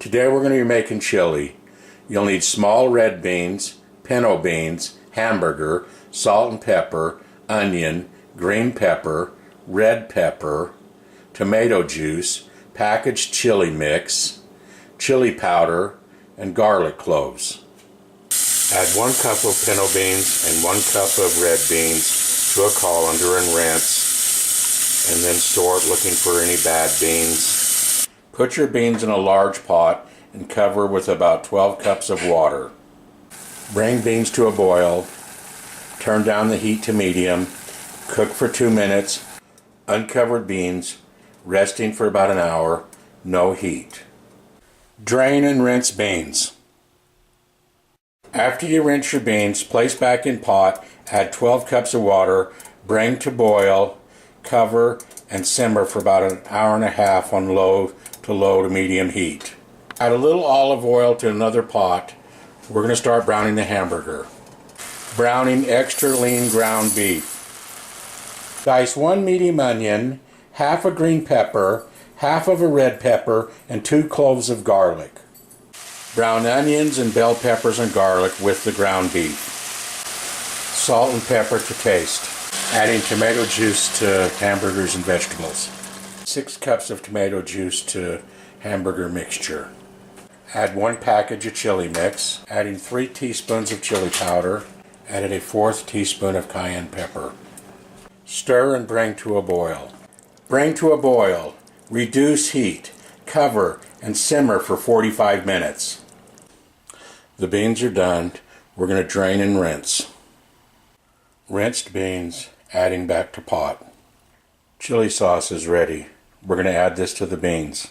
Today we're going to be making chili. You'll need small red beans, pinto beans, hamburger, salt and pepper, onion, green pepper, red pepper, tomato juice, packaged chili mix, chili powder, and garlic cloves. Add 1 cup of pinto beans and 1 cup of red beans to a colander and rinse, and then store it looking for any bad beans. Put your beans in a large pot and cover with about 12 cups of water. Bring beans to a boil, turn down the heat to medium, cook for 2 minutes, uncovered beans, resting for about an hour, no heat. Drain and rinse beans. After you rinse your beans, place back in pot, add 12 cups of water, bring to boil, cover, and simmer for about an hour and a half on low to medium heat. Add a little olive oil to another pot. We're going to start browning the hamburger. Browning extra lean ground beef. Dice 1 medium onion, half a green pepper, half of a red pepper, and 2 cloves of garlic. Brown onions and bell peppers and garlic with the ground beef. Salt and pepper to taste. Adding tomato juice to hamburgers and vegetables. 6 cups of tomato juice to hamburger mixture. Add 1 package of chili mix. Adding 3 teaspoons of chili powder. Added a 1/4 teaspoon of cayenne pepper. Stir and bring to a boil. Bring to a boil. Reduce heat. Cover and simmer for 45 minutes. The beans are done. We're going to drain and rinse. Rinsed beans, adding back to pot. Chili sauce is ready. We're going to add this to the beans.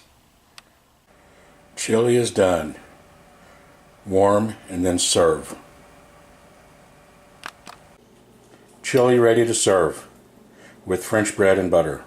Chili is done. Warm and then serve. Chili ready to serve with French bread and butter.